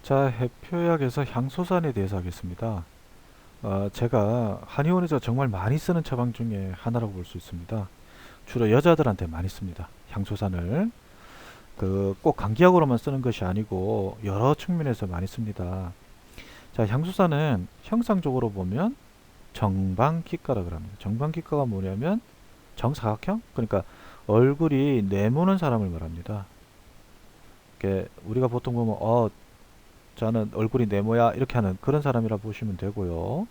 자, 해표약에서 향소산에 대해서 하겠습니다. 제가 한의원에서 정말 많이 쓰는 처방 중에 하나라고 볼 수 있습니다. 주로 여자들한테 많이 씁니다. 향소산을. 꼭 감기약으로만 쓰는 것이 아니고 여러 측면에서 많이 씁니다. 자, 향소산은 형상적으로 보면 정방귀가라고 합니다. 정방귀가가 뭐냐면 정사각형? 그러니까 얼굴이 네모난 사람을 말합니다. 우리가 보통 보면 저는 얼굴이 네모야 이렇게 하는 그런 사람이라 보시면 되고요.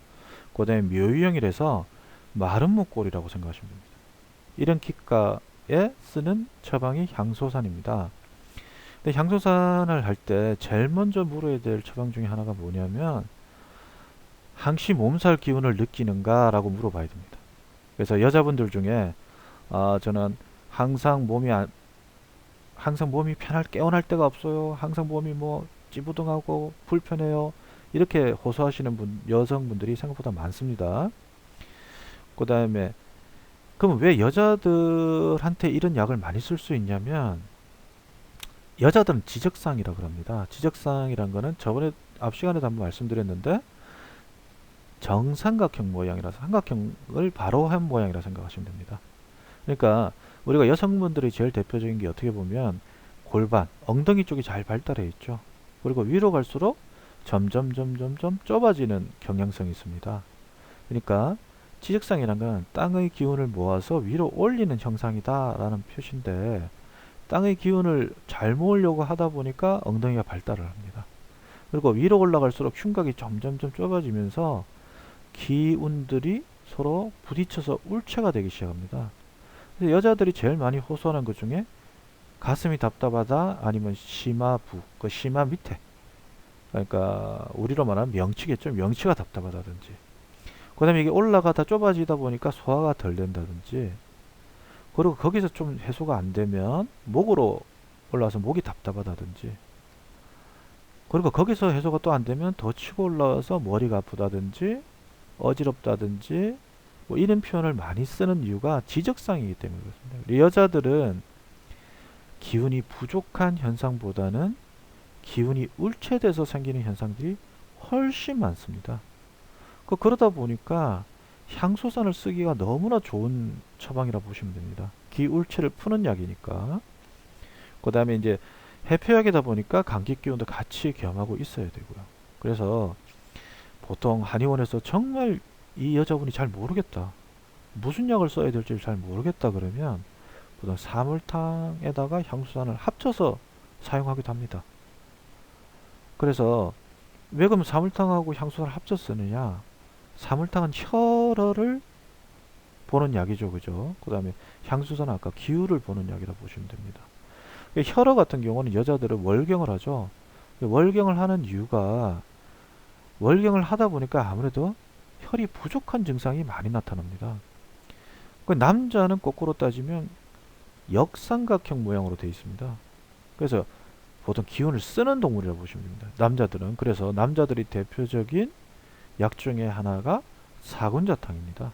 그 다음에 묘유형이라서 마른 목골이라고 생각하시면 됩니다. 이런 기가에 쓰는 처방이 향소산입니다. 근데 향소산을 할 때 제일 먼저 물어야 될 처방 중에 하나가 뭐냐면 항시 몸살 기운을 느끼는가 라고 물어봐야 됩니다. 그래서 여자분들 중에 저는 항상 몸이 편할 개운할 데가 없어요. 항상 몸이 뭐 찌부둥하고 불편해요. 이렇게 호소하시는 여성분들이 생각보다 많습니다. 그 다음에 그럼 왜 여자들한테 이런 약을 많이 쓸 수 있냐면 여자들은 지적상이라고 합니다. 지적상이란 거는 저번에 앞 시간에도 한번 말씀드렸는데 정삼각형 모양이라서 삼각형을 바로 한 모양이라 생각하시면 됩니다. 그러니까 우리가 여성분들이 제일 대표적인 게 어떻게 보면 골반, 엉덩이 쪽이 잘 발달해 있죠. 그리고 위로 갈수록 점점 좁아지는 경향성이 있습니다. 그러니까 지적상이란 건 땅의 기운을 모아서 위로 올리는 형상이다라는 표시인데 땅의 기운을 잘 모으려고 하다 보니까 엉덩이가 발달을 합니다. 그리고 위로 올라갈수록 흉곽이 점점 좁아지면서 기운들이 서로 부딪혀서 울체가 되기 시작합니다. 그래서 여자들이 제일 많이 호소하는 것 중에 가슴이 답답하다 아니면 심화부, 그 심화 밑에 그러니까 우리로 말하면 명치겠죠. 명치가 답답하다든지 그 다음에 이게 올라가다 좁아지다 보니까 소화가 덜 된다든지 그리고 거기서 좀 해소가 안 되면 목으로 올라와서 목이 답답하다든지 그리고 거기서 해소가 또 안 되면 더 치고 올라와서 머리가 아프다든지 어지럽다든지 뭐 이런 표현을 많이 쓰는 이유가 지적상이기 때문에 그렇습니다. 우리 여자들은 기운이 부족한 현상보다는 기운이 울체돼서 생기는 현상들이 훨씬 많습니다. 그러다 보니까 향소산을 쓰기가 너무나 좋은 처방이라 보시면 됩니다. 기울체를 푸는 약이니까. 그 다음에 이제 해표약이다 보니까 감기 기운도 같이 겸하고 있어야 되고요. 그래서 보통 한의원에서 정말 이 여자분이 잘 모르겠다. 무슨 약을 써야 될지 잘 모르겠다 그러면 보통 사물탕에다가 향수산을 합쳐서 사용하기도 합니다. 그래서 왜 그럼 사물탕하고 향수산을 합쳐서 쓰느냐? 사물탕은 혈어를 보는 약이죠, 그죠? 그 다음에 향수산은 아까 기후를 보는 약이라 보시면 됩니다. 혈어 같은 경우는 여자들은 월경을 하죠. 월경을 하는 이유가 월경을 하다 보니까 아무래도 혈이 부족한 증상이 많이 나타납니다. 남자는 거꾸로 따지면 역삼각형 모양으로 되어 있습니다. 그래서 보통 기운을 쓰는 동물이라고 보시면 됩니다. 남자들은. 그래서 남자들이 대표적인 약 중에 하나가 사군자탕입니다.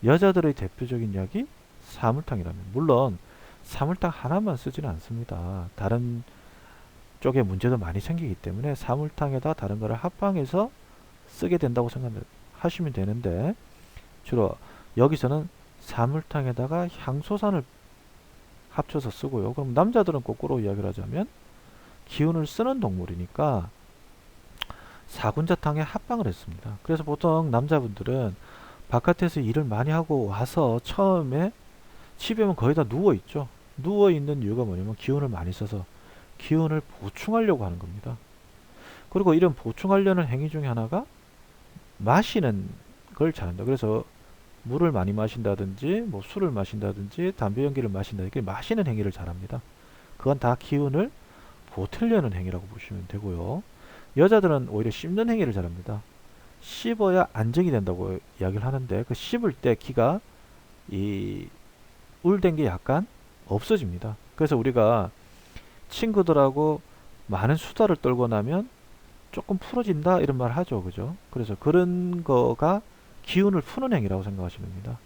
여자들의 대표적인 약이 사물탕이라면 물론 사물탕 하나만 쓰지는 않습니다. 다른 쪽에 문제도 많이 생기기 때문에 사물탕에다 다른 거를 합방해서 쓰게 된다고 생각하시면 되는데 주로 여기서는 사물탕에다가 향소산을 합쳐서 쓰고요. 그럼 남자들은 거꾸로 이야기를 하자면 기운을 쓰는 동물이니까 사군자탕에 합방을 했습니다. 그래서 보통 남자분들은 바깥에서 일을 많이 하고 와서 처음에 집에 오면 거의 다 누워있죠. 누워있는 이유가 뭐냐면 기운을 많이 써서 기운을 보충하려고 하는 겁니다. 그리고 이런 보충하려는 행위 중에 하나가 마시는 걸 잘한다. 그래서 물을 많이 마신다든지 뭐 술을 마신다든지 담배 연기를 마신다든지 마시는 행위를 잘합니다. 그건 다 기운을 보태려는 행위라고 보시면 되고요. 여자들은 오히려 씹는 행위를 잘합니다. 씹어야 안정이 된다고 이야기를 하는데 그 씹을 때 기가 이 울된 게 약간 없어집니다. 그래서 우리가 친구들하고 많은 수다를 떨고 나면 조금 풀어진다 이런 말 하죠. 그죠? 그래서 그런 거가 기운을 푸는 행위라고 생각하시면 됩니다.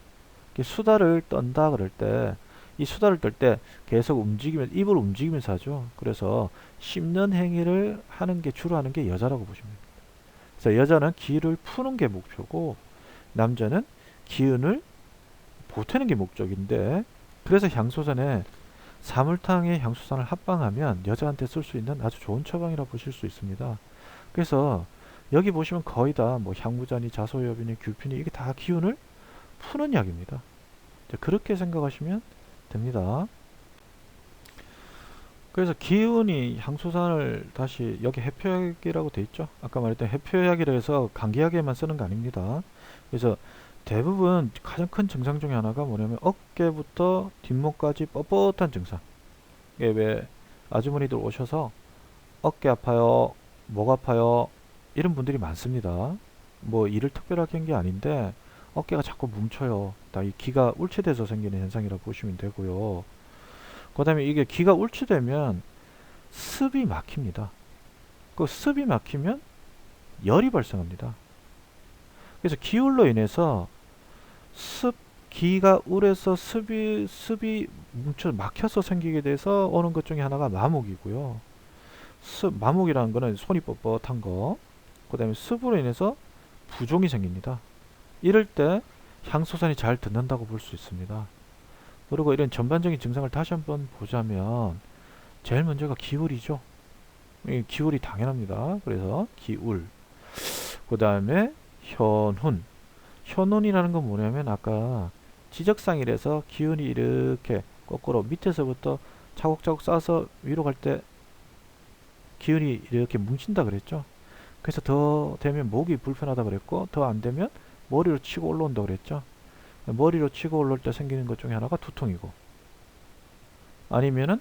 수다를 떤다 그럴 때 이 수다를 떨 때 계속 입을 움직이면서 하죠. 그래서 씹는 행위를 하는 게 주로 하는 게 여자라고 보시면 됩니다. 그래서 여자는 기를 푸는 게 목표고 남자는 기운을 보태는 게 목적인데, 그래서 향소산에 사물탕에 향수산을 합방하면 여자한테 쓸 수 있는 아주 좋은 처방이라 보실 수 있습니다. 그래서 여기 보시면 거의 다 뭐 향부자니 자소여비니 귤피니 이게 다 기운을 푸는 약입니다. 그렇게 생각하시면 됩니다. 그래서 기운이 향수산을 다시 여기 해표약이라고 돼 있죠. 아까 말했던 해표약이라 해서 감기약에만 쓰는 거 아닙니다. 그래서 대부분 가장 큰 증상 중에 하나가 뭐냐면 어깨부터 뒷목까지 뻣뻣한 증상. 이게 왜 아주머니들 오셔서 어깨 아파요, 목 아파요 이런 분들이 많습니다. 뭐 일을 특별하게 한 게 아닌데 어깨가 자꾸 뭉쳐요. 다 이 기가 울체돼서 생기는 현상이라고 보시면 되고요. 그 다음에 이게 기가 울체되면 습이 막힙니다. 그 습이 막히면 열이 발생합니다. 그래서 기울로 인해서 기가 울에서 습이 막혀서 생기게 돼서 오는 것 중에 하나가 마목이고요. 마목이라는 거는 손이 뻣뻣한 거. 그 다음에 습으로 인해서 부종이 생깁니다. 이럴 때 향소산이 잘 듣는다고 볼 수 있습니다. 그리고 이런 전반적인 증상을 다시 한번 보자면 제일 먼저가 기울이죠. 기울이 당연합니다. 그래서 기울. 그 다음에 현훈. 현훈이라는 건 뭐냐면 아까 지적상이라서 기운이 이렇게 거꾸로 밑에서부터 차곡차곡 쌓아서 위로 갈 때 기운이 이렇게 뭉친다 그랬죠. 그래서 더 되면 목이 불편하다 그랬고 더 안 되면 머리로 치고 올라온다 그랬죠. 머리로 치고 올라올 때 생기는 것 중에 하나가 두통이고, 아니면은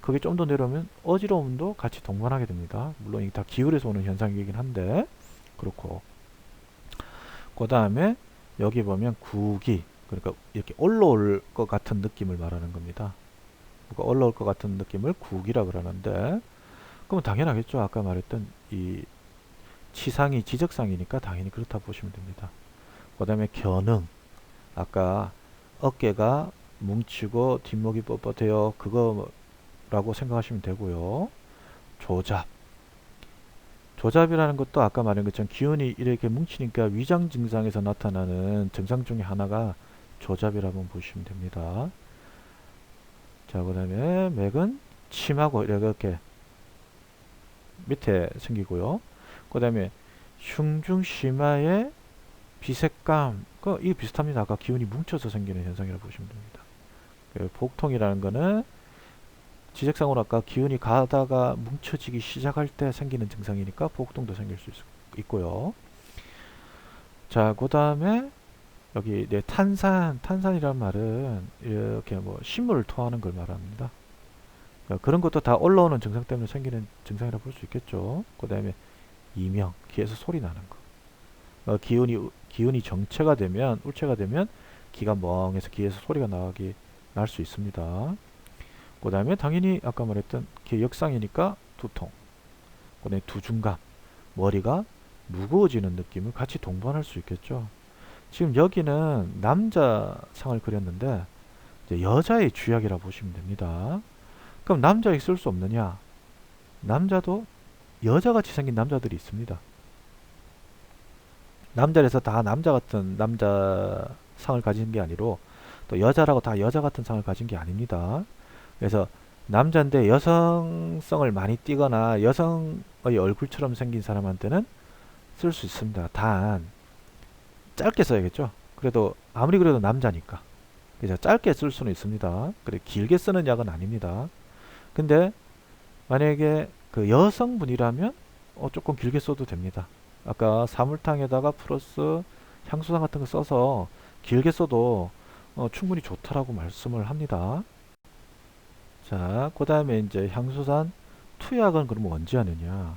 그게 좀 더 내려오면 어지러움도 같이 동반하게 됩니다. 물론 이게 다 기울에서 오는 현상이긴 한데 그렇고, 그 다음에 여기 보면 구기, 그러니까 이렇게 올라올 것 같은 느낌을 말하는 겁니다. 그러니까 올라올 것 같은 느낌을 구기라 그러는데, 그러면 당연하겠죠. 아까 말했던 이 치상이 지적상이니까 당연히 그렇다 보시면 됩니다. 그 다음에 견응, 아까 어깨가 뭉치고 뒷목이 뻣뻣해요. 그거라고 생각하시면 되고요. 조잡. 조잡이라는 것도 아까 말한 것처럼 기운이 이렇게 뭉치니까 위장 증상에서 나타나는 증상 중에 하나가 조잡이라고 보시면 됩니다. 자, 그 다음에 맥은 침하고 이렇게 밑에 생기고요. 그 다음에 흉중심화의 비색감, 이게 비슷합니다. 아까 기운이 뭉쳐서 생기는 현상이라고 보시면 됩니다. 복통이라는 거는 지적상으로 아까 기운이 가다가 뭉쳐지기 시작할 때 생기는 증상이니까 복통도 생길 수 있고요. 자, 그 다음에 여기 탄산이란 말은 이렇게 뭐 신물을 토하는 걸 말합니다. 그런 것도 다 올라오는 증상 때문에 생기는 증상이라 볼 수 있겠죠. 그 다음에 이명, 귀에서 소리 나는 거. 기운이 정체가 되면, 울체가 되면 귀가 멍해서 귀에서 소리가 날 수 있습니다. 그 다음에 당연히 아까 말했던 역상이니까 두통, 그 다음에 두중감, 머리가 무거워지는 느낌을 같이 동반할 수 있겠죠. 지금 여기는 남자상을 그렸는데 이제 여자의 주약이라 보시면 됩니다. 그럼 남자에 쓸 수 없느냐? 남자도 여자같이 생긴 남자들이 있습니다. 남자라서 다 남자 같은 남자상을 가진 게 아니로 또 여자라고 다 여자 같은 상을 가진 게 아닙니다. 그래서 남자인데 여성성을 많이 띠거나 여성의 얼굴처럼 생긴 사람한테는 쓸 수 있습니다. 단 짧게 써야겠죠. 그래도 아무리 그래도 남자니까. 그래서 짧게 쓸 수는 있습니다. 그래 길게 쓰는 약은 아닙니다. 근데 만약에 그 여성분이라면 조금 길게 써도 됩니다. 아까 사물탕에다가 플러스 향수산 같은 거 써서 길게 써도 충분히 좋다라고 말씀을 합니다. 자, 그 다음에 이제 향수산 투약은 그럼 언제 하느냐?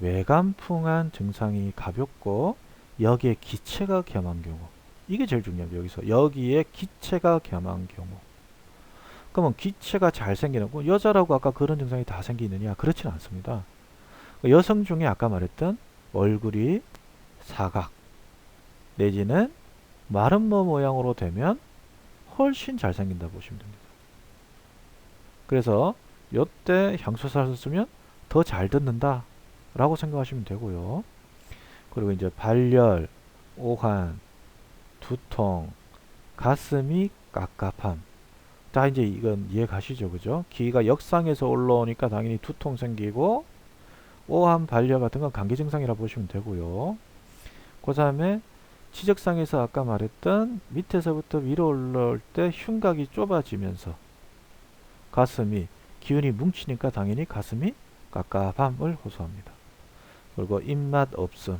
외감풍한 증상이 가볍고 여기에 기체가 겸한 경우, 이게 제일 중요해요. 여기에 기체가 겸한 경우. 그러면 기체가 잘 생기는 거, 여자라고 아까 그런 증상이 다 생기느냐? 그렇지는 않습니다. 여성 중에 아까 말했던 얼굴이 사각 내지는 마름모 모양으로 되면 훨씬 잘 생긴다 보시면 됩니다. 그래서 요때 향수사를 쓰면 더 잘 듣는다 라고 생각하시면 되고요. 그리고 이제 발열, 오한, 두통, 가슴이 깝깝함. 다 이제 이건 이해 가시죠, 그죠? 기가 역상에서 올라오니까 당연히 두통 생기고 오한, 발열 같은 건 감기 증상이라 보시면 되고요. 그 다음에 지적상에서 아까 말했던 밑에서부터 위로 올라올 때 흉곽이 좁아지면서 가슴이 기운이 뭉치니까 당연히 가슴이 깝깝함을 호소합니다. 그리고 입맛 없음.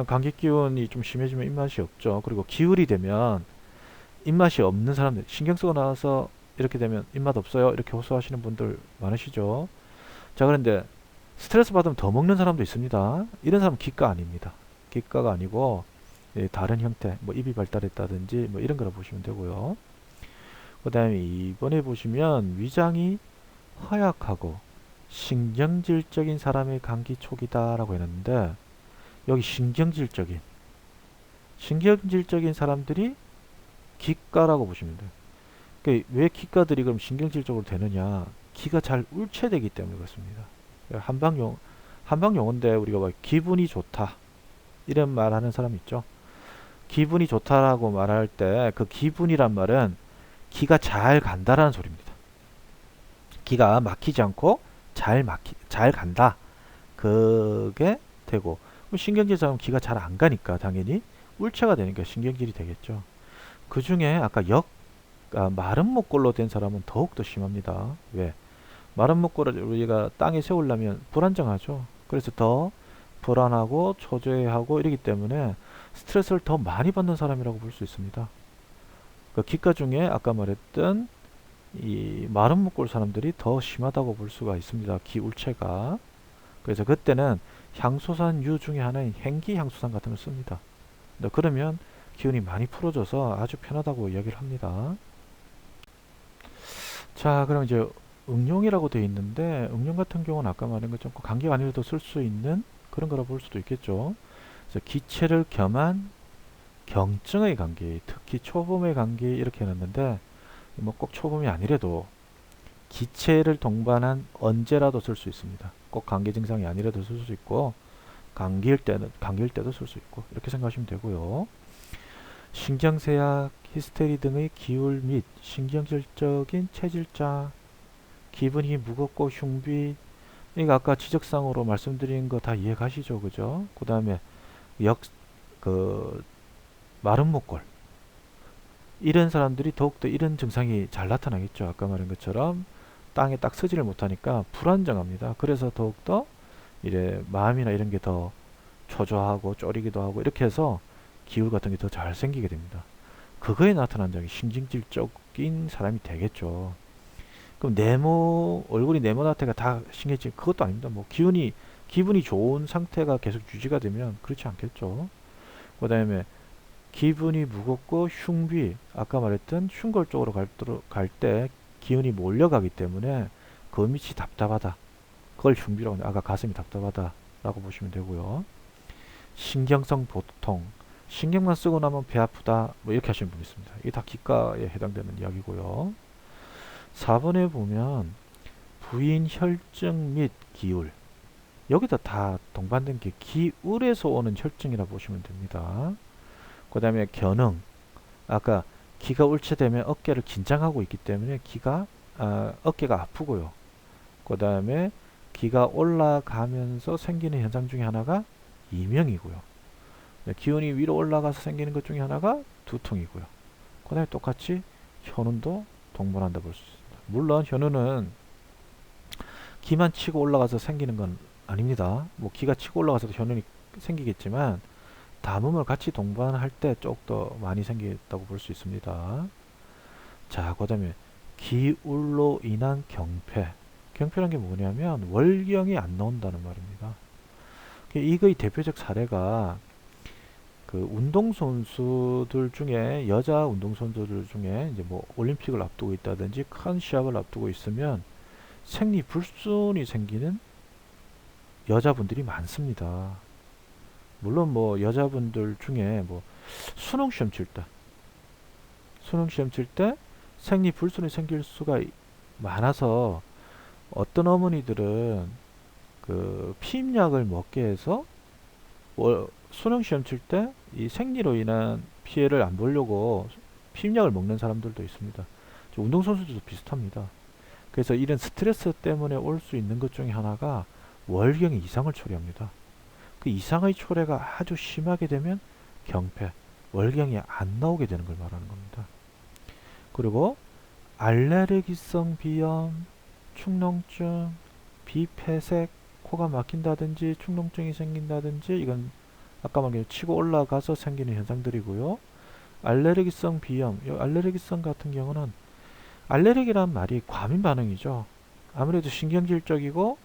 감기 기운이 좀 심해지면 입맛이 없죠. 그리고 기울이 되면 입맛이 없는 사람들, 신경 쓰고 나서 이렇게 되면 입맛 없어요 이렇게 호소하시는 분들 많으시죠. 자, 그런데 스트레스 받으면 더 먹는 사람도 있습니다. 이런 사람은 기가 아닙니다. 기가가 아니고 다른 형태, 뭐 입이 발달했다든지 뭐 이런 거라 보시면 되고요. 그 다음에 이번에 보시면 위장이 허약하고 신경질적인 사람의 감기 초기다 라고 했는데, 여기 신경질적인 사람들이 기가라고 보시면 돼요. 그러니까 왜 기가들이 그럼 신경질적으로 되느냐? 기가 잘 울체되기 때문에 그렇습니다. 한방 용어인데 우리가 막 기분이 좋다 이런 말하는 사람 있죠. 기분이 좋다라고 말할 때 그 기분이란 말은 기가 잘 간다라는 소리입니다. 기가 막히지 않고 잘 간다. 그게 되고, 신경질자면 기가 잘 안 가니까 당연히 울체가 되니까 신경질이 되겠죠. 그 중에 아까 마른 목골로 된 사람은 더욱더 심합니다. 왜? 마른 목골을 우리가 땅에 세우려면 불안정하죠. 그래서 더 불안하고 초조해하고 이러기 때문에 스트레스를 더 많이 받는 사람이라고 볼 수 있습니다. 그 기가 중에 아까 말했던 이 마른 목골 사람들이 더 심하다고 볼 수가 있습니다. 기울체가. 그래서 그때는 향수산유 중에 하나인 행기향수산 같은 걸 씁니다. 그러면 기운이 많이 풀어져서 아주 편하다고 이야기를 합니다. 자, 그럼 이제 응용이라고 되어 있는데, 응용 같은 경우는 아까 말한 것처럼 감기가 아니라도 쓸 수 있는 그런 거라 볼 수도 있겠죠. 그래서 기체를 겸한 경증의 감기, 특히 초봄의 감기 이렇게 해놨는데, 뭐 꼭 초봄이 아니래도 기체를 동반한 언제라도 쓸 수 있습니다. 꼭 감기 증상이 아니라도 쓸 수 있고, 감기일 때도 쓸 수 있고, 이렇게 생각하시면 되고요. 신경쇠약, 히스테리 등의 기울 및 신경질적인 체질자, 기분이 무겁고 흉비, 이거 아까 지적상으로 말씀드린 거 다 이해 가시죠, 그죠? 그 다음에 마른 목골, 이런 사람들이 더욱더 이런 증상이 잘 나타나겠죠. 아까 말한 것처럼 땅에 딱 서지를 못하니까 불안정합니다. 그래서 더욱더 이래 마음이나 이런 게 더 초조하고 쪼리기도 하고 이렇게 해서 기울 같은 게 더 잘 생기게 됩니다. 그거에 나타난 적이 신경질적인 사람이 되겠죠. 그럼 얼굴이 네모나태가 다 신경질, 그것도 아닙니다. 뭐 기분이 좋은 상태가 계속 유지가 되면 그렇지 않겠죠. 그 다음에 기분이 무겁고 흉비, 아까 말했던 흉골 쪽으로 갈 때 기운이 몰려가기 때문에 그 밑이 답답하다. 그걸 흉비라고 합니다. 아까 가슴이 답답하다 라고 보시면 되고요. 신경성 보통, 신경만 쓰고 나면 배 아프다 뭐 이렇게 하시는 분이 있습니다. 이게 다 기가에 해당되는 이야기고요. 4번에 보면 부인 혈증 및 기울, 여기다 다 동반된 게 기울에서 오는 혈증이라 보시면 됩니다. 그 다음에 견응, 아까 기가 울체되면 어깨를 긴장하고 있기 때문에 어깨가 아프고요. 그 다음에 기가 올라가면서 생기는 현상 중에 하나가 이명이고요. 기운이 위로 올라가서 생기는 것 중에 하나가 두통이고요. 그 다음에 똑같이 현운도 동반한다 볼 수 있습니다. 물론 현운은 기만 치고 올라가서 생기는 건 아닙니다. 뭐 기가 치고 올라가서도 현운이 생기겠지만 담음을 같이 동반할 때 좀 더 많이 생겼다고 볼 수 있습니다. 자, 그 다음에 기울로 인한 경패. 경패란 게 뭐냐면 월경이 안 나온다는 말입니다. 이거의 대표적 사례가 그 운동선수들 중에, 여자 운동선수들 중에 이제 뭐 올림픽을 앞두고 있다든지 큰 시합을 앞두고 있으면 생리불순이 생기는 여자분들이 많습니다. 물론 뭐 여자분들 중에 뭐 수능 시험 칠 때 생리불순이 생길 수가 많아서 어떤 어머니들은 그 피임약을 먹게 해서 수능 시험 칠 때 이 생리로 인한 피해를 안 보려고 피임약을 먹는 사람들도 있습니다. 운동선수들도 비슷합니다. 그래서 이런 스트레스 때문에 올 수 있는 것 중에 하나가 월경의 이상을 초래합니다. 그 이상의 초래가 아주 심하게 되면 경패, 월경이 안 나오게 되는 걸 말하는 겁니다. 그리고 알레르기성 비염, 축농증, 비폐색, 코가 막힌다든지 축농증이 생긴다든지 이건 아까 말한 치고 올라가서 생기는 현상들이고요. 알레르기성 비염, 알레르기성 같은 경우는 알레르기란 말이 과민 반응이죠. 아무래도 신경질적이고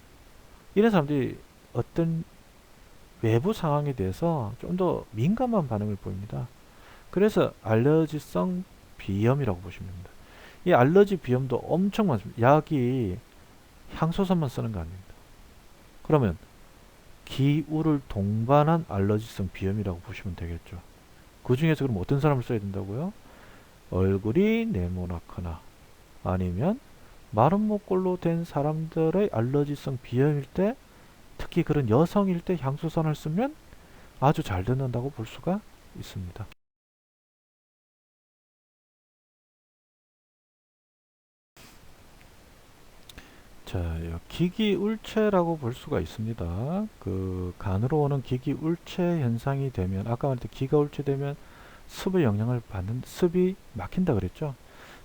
이런 사람들이 어떤 외부 상황에 대해서 좀 더 민감한 반응을 보입니다. 그래서 알러지성 비염이라고 보시면 됩니다. 이 알러지 비염도 엄청 많습니다. 약이 향수산만 쓰는 거 아닙니다. 그러면 기울을 동반한 알러지성 비염이라고 보시면 되겠죠. 그 중에서 그럼 어떤 사람을 써야 된다고요? 얼굴이 네모나거나 아니면 마른 목골로 된 사람들의 알러지성 비염일 때, 특히 그런 여성일 때 향수산을 쓰면 아주 잘 듣는다고 볼 수가 있습니다. 자, 기기울체라고 볼 수가 있습니다. 그 간으로 오는 기기울체 현상이 되면, 아까 말했던 기가 울체되면 습의 영향을 받는, 습이 막힌다 그랬죠.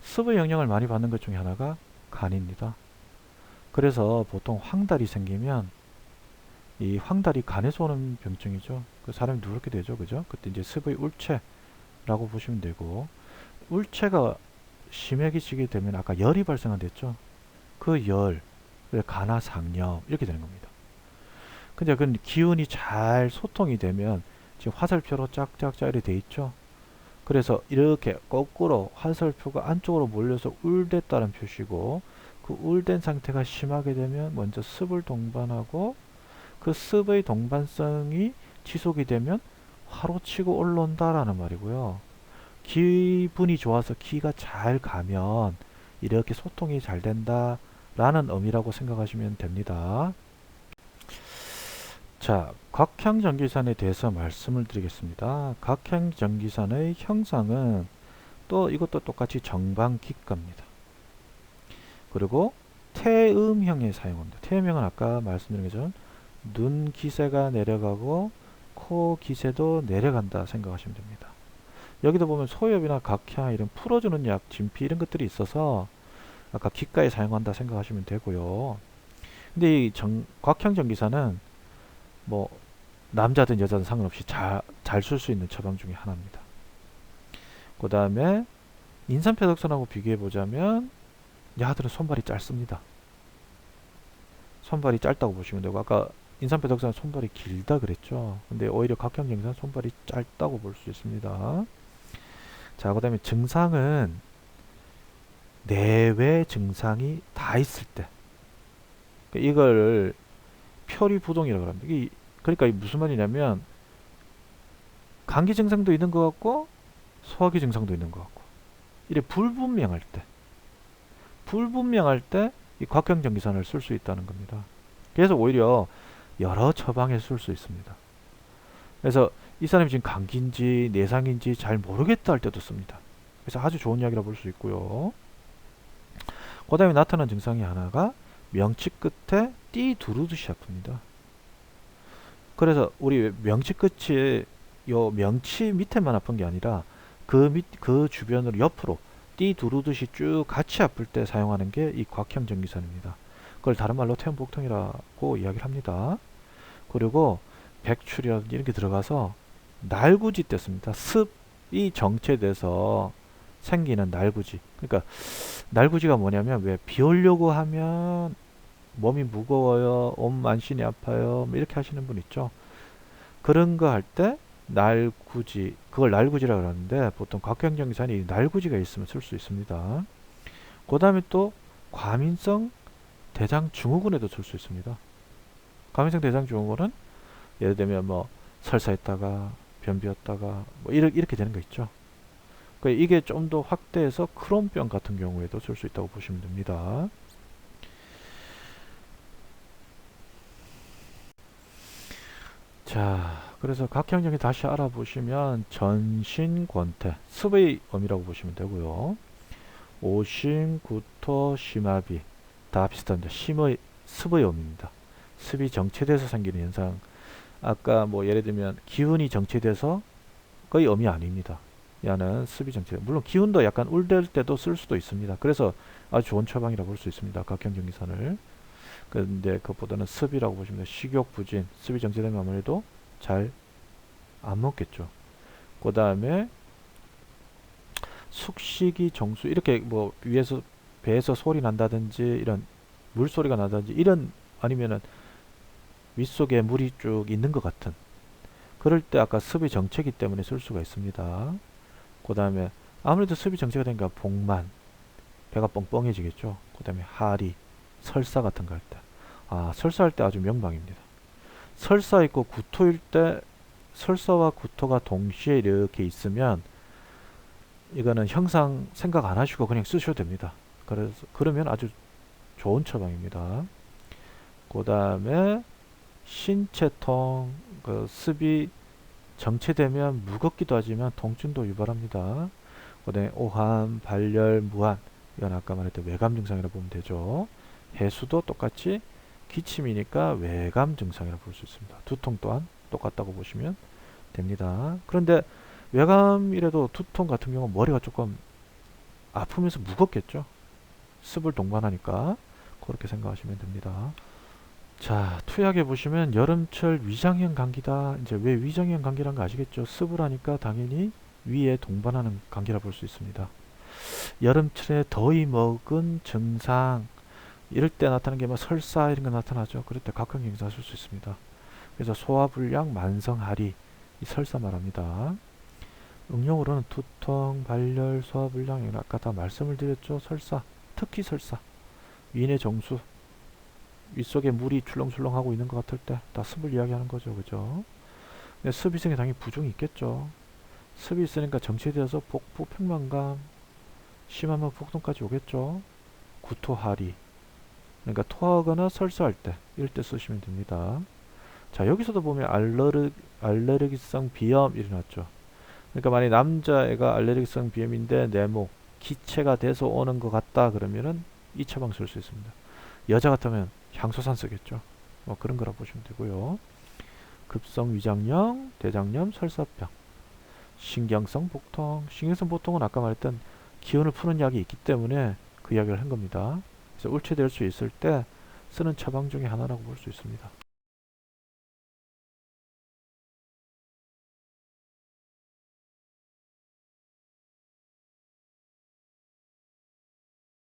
습의 영향을 많이 받는 것 중에 하나가 간입니다. 그래서 보통 황달이 생기면, 이 황달이 간에서 오는 병증이죠. 그 사람이 누렇게 되죠, 그죠? 그때 이제 습의 울체라고 보시면 되고, 울체가 심해지게 되면 아까 열이 발생한댔죠. 그 열, 간화상염 이렇게 되는 겁니다. 근데 그 기운이 잘 소통이 되면 지금 화살표로 짝짝짝 이렇게 돼 있죠. 그래서 이렇게 거꾸로 화살표가 안쪽으로 몰려서 울댔다는 표시고, 그 울된 상태가 심하게 되면 먼저 습을 동반하고 그 습의 동반성이 지속이 되면 화로 치고 올라온다라는 말이고요. 기분이 좋아서 기가 잘 가면 이렇게 소통이 잘 된다라는 의미라고 생각하시면 됩니다. 자, 각향전기산에 대해서 말씀을 드리겠습니다. 각향전기산의 형상은 또 이것도 똑같이 정방기가입니다. 그리고 태음형에 사용합니다. 태음형은 아까 말씀드린 것처럼 눈 기세가 내려가고 코 기세도 내려간다 생각하시면 됩니다. 여기도 보면 소엽이나 각향 이런 풀어주는 약, 진피 이런 것들이 있어서 아까 기가에 사용한다 생각하시면 되고요. 근데 이 각향전기산은 뭐 남자든 여자든 상관없이 잘 쓸 수 있는 처방 중에 하나입니다. 그 다음에 인삼표덕선하고 비교해 보자면 야들은 손발이 짧습니다. 손발이 짧다고 보시면 되고, 아까 인삼표덕선은 손발이 길다 그랬죠. 근데 오히려 각향전기산은 손발이 짧다고 볼 수 있습니다. 자, 그 다음에 증상은 내외 증상이 다 있을 때, 이걸 표리부동이라고 합니다. 그러니까 무슨 말이냐면 감기 증상도 있는 것 같고 소화기 증상도 있는 것 같고, 이래 불분명할 때 이 각형전기산을 쓸 수 있다는 겁니다. 그래서 오히려 여러 처방에 쓸 수 있습니다. 그래서 이 사람이 지금 감기인지 내상인지 잘 모르겠다 할 때도 씁니다. 그래서 아주 좋은 약이라 볼 수 있고요. 그 다음에 나타난 증상이 하나가 명치 끝에 띠 두르듯이 아픕니다. 그래서 우리 명치 끝이 요 명치 밑에만 아픈 게 아니라 그 주변으로 옆으로 띠 두르듯이 쭉 같이 아플 때 사용하는 게 이 곽형전기산입니다. 그걸 다른 말로 태음복통이라고 이야기를 합니다. 그리고 백출이라든지 이렇게 들어가서 날구지 때 씁니다. 습이 정체돼서 생기는 날구지. 그러니까 날구지가 뭐냐면, 왜 비 오려고 하면 몸이 무거워요, 몸 만신이 아파요, 뭐 이렇게 하시는 분 있죠. 그런 거 할 때 날구지, 그걸 날구지라고 하는데 보통 각형전기산이 날구지가 있으면 쓸 수 있습니다. 그 다음에 또 과민성 대장증후군에도 쓸 수 있습니다. 과민성 대장증후군은 예를 들면 뭐 설사했다가 변비였다가 뭐 이렇게 되는 거 있죠. 그러니까 이게 좀 더 확대해서 크론병 같은 경우에도 쓸 수 있다고 보시면 됩니다. 자, 그래서 각형적인 다시 알아보시면 전신권태, 습의 음이라고 보시면 되고요. 오심, 구토, 심화비 다 비슷합니다. 습의 음입니다. 습이 정체돼서 생기는 현상. 아까 뭐 예를 들면 기운이 정체돼서 거의 음이 아닙니다. 야는 습이 정체. 물론 기운도 약간 울댈 때도 쓸 수도 있습니다. 그래서 아주 좋은 처방이라고 볼 수 있습니다. 각형정기선을. 근데 그것보다는 습이라고 보시면 식욕 부진, 습이 정체되면 아무래도 잘 안 먹겠죠. 그 다음에 숙식이 정수 이렇게 뭐 위에서 배에서 소리 난다든지 이런 물소리가 나든지 이런 아니면은 윗속에 물이 쭉 있는 것 같은 그럴 때 아까 습이 정체기 때문에 쓸 수가 있습니다. 그 다음에 아무래도 습이 정체가 되니까 복만 배가 뻥뻥해지겠죠. 그 다음에 하리 설사 같은 거 할 때 설사할 때 아주 명방입니다. 설사 있고 구토일 때 설사와 구토가 동시에 이렇게 있으면 이거는 형상 생각 안 하시고 그냥 쓰셔도 됩니다. 그래서 그러면 아주 좋은 처방입니다. 그 다음에 신체통 그 습이 정체되면 무겁기도 하지만 통증도 유발합니다. 그 다음에 오한, 발열, 무한 이건 아까 말했던 외감 증상이라고 보면 되죠. 해수도 똑같이 기침이니까 외감 증상이라고 볼 수 있습니다. 두통 또한 똑같다고 보시면 됩니다. 그런데 외감이라도 두통 같은 경우 머리가 조금 아프면서 무겁겠죠. 습을 동반하니까 그렇게 생각하시면 됩니다. 자, 투약에 보시면 여름철 위장형 감기다. 이제 왜 위장형 감기란 거 아시겠죠? 습을 하니까 당연히 위에 동반하는 감기라 볼 수 있습니다. 여름철에 더위 먹은 증상 이럴 때 나타나는 게 뭐 설사 이런 거 나타나죠. 그럴 때 각각 행사 쓸 수 있습니다. 그래서 소화불량, 만성하리 이 설사 말합니다. 응용으로는 두통, 발열, 소화불량 아까 다 말씀을 드렸죠. 설사, 특히 설사, 위인의 정수, 윗속에 물이 출렁출렁하고 있는 것 같을 때 다 습을 이야기하는 거죠. 그죠? 습 이성에 당연히 부종이 있겠죠. 습이 있으니까 정체되어서 복부 팽만감, 심하면 복통까지 오겠죠. 구토하리, 그러니까 토하거나 설사할 때 이럴 때 쓰시면 됩니다. 자, 여기서도 보면 알레르기성 비염 일어났죠. 그러니까 만약 남자애가 알레르기성 비염인데 내목 기체가 돼서 오는 것 같다 그러면은 이 처방 쓸 수 있습니다. 여자 같으면 향소산 쓰겠죠. 뭐 그런 거라 보시면 되고요. 급성 위장염, 대장염, 설사병, 신경성 복통. 신경성 복통은 아까 말했던 기운을 푸는 약이 있기 때문에 그 이야기를 한 겁니다. 그래서 울체될 수 있을 때 쓰는 처방 중에 하나라고 볼 수 있습니다.